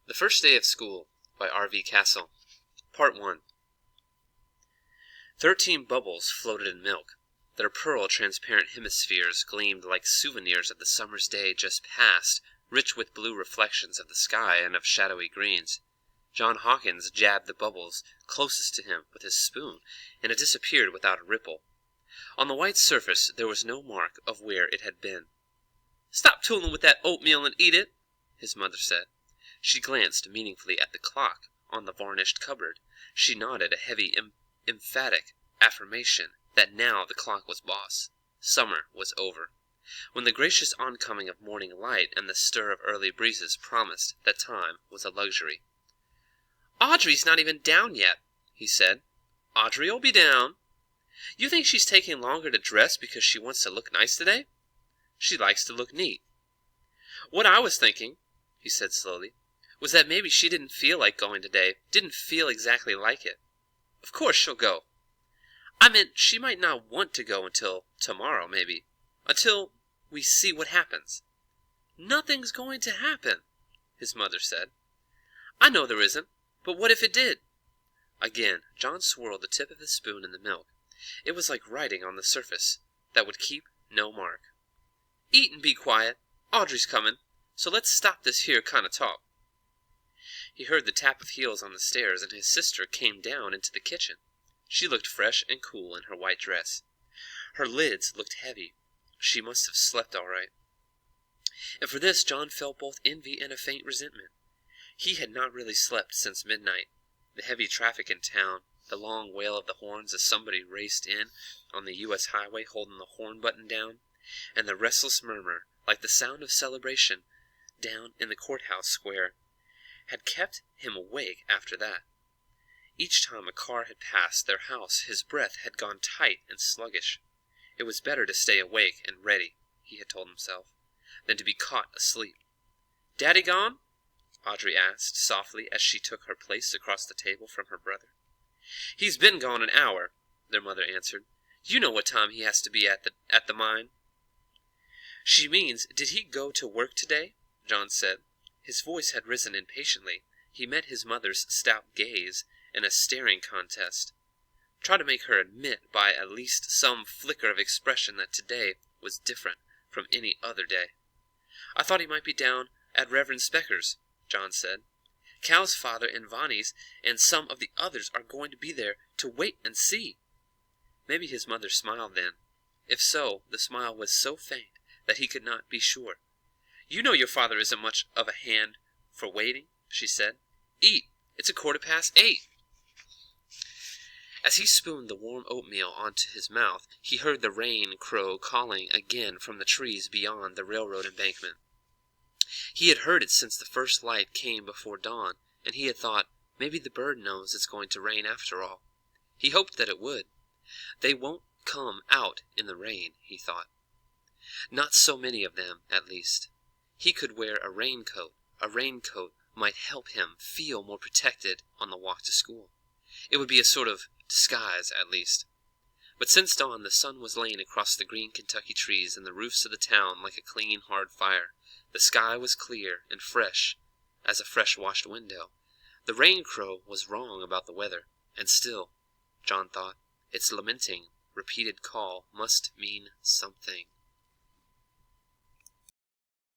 The First Day of School by R.V. Castle. Part 1. 13 bubbles floated in milk. Their pearl-transparent hemispheres gleamed like souvenirs of the summer's day just past, rich with blue reflections of the sky and of shadowy greens. John Hawkins jabbed the bubbles closest to him with his spoon, and it disappeared without a ripple. On the white surface there was no mark of where it had been. "Stop tooling with that oatmeal and eat it," his mother said. She glanced meaningfully at the clock on the varnished cupboard. She nodded a heavy, emphatic affirmation that now the clock was boss. Summer was over. When the gracious oncoming of morning light and the stir of early breezes promised that time was a luxury. "Audrey's not even down yet," he said. "Audrey'll be down. You think she's taking longer to dress because she wants to look nice today? She likes to look neat. What I was thinking," he said slowly, "was that maybe she didn't feel like going today, didn't feel exactly like it. Of course she'll go. I meant she might not want to go until tomorrow, maybe. Until we see what happens." "Nothing's going to happen," his mother said. "I know there isn't, but what if it did?" Again John swirled the tip of his spoon in the milk. It was like writing on the surface that would keep no mark. "Eat and be quiet. Audrey's coming, so let's stop this here kind of talk." He heard the tap of heels on the stairs, and his sister came down into the kitchen. She looked fresh and cool in her white dress. Her lids looked heavy. She must have slept all right. And for this John felt both envy and a faint resentment. He had not really slept since midnight. The heavy traffic in town, the long wail of the horns as somebody raced in on the U.S. highway holding the horn button down, and the restless murmur, like the sound of celebration, down in the courthouse square, had kept him awake after that. Each time a car had passed their house his breath had gone tight and sluggish. It was better to stay awake and ready, he had told himself, than to be caught asleep. "Daddy gone?" Audrey asked softly as she took her place across the table from her brother. "He's been gone an hour," their mother answered. "You know what time he has to be at the mine." "She means, did he go to work today?" John said. His voice had risen impatiently. He met his mother's stout gaze in a staring contest. Try to make her admit by at least some flicker of expression that today was different from any other day. "I thought he might be down at Reverend Specker's," John said. "Cal's father and Vonnie's and some of the others are going to be there to wait and see." Maybe his mother smiled then. If so, the smile was so faint that he could not be sure. "You know your father isn't much of a hand for waiting," she said. "Eat. It's 8:15. As he spooned the warm oatmeal onto his mouth, he heard the rain crow calling again from the trees beyond the railroad embankment. He had heard it since the first light came before dawn, and he had thought, maybe the bird knows it's going to rain after all. He hoped that it would. They won't come out in the rain, he thought. Not so many of them, at least. He could wear a raincoat. A raincoat might help him feel more protected on the walk to school. It would be a sort of disguise, at least. But since dawn the sun was laying across the green Kentucky trees and the roofs of the town like a clean, hard fire. The sky was clear and fresh as a fresh-washed window. The rain crow was wrong about the weather, and still, John thought, its lamenting, repeated call must mean something.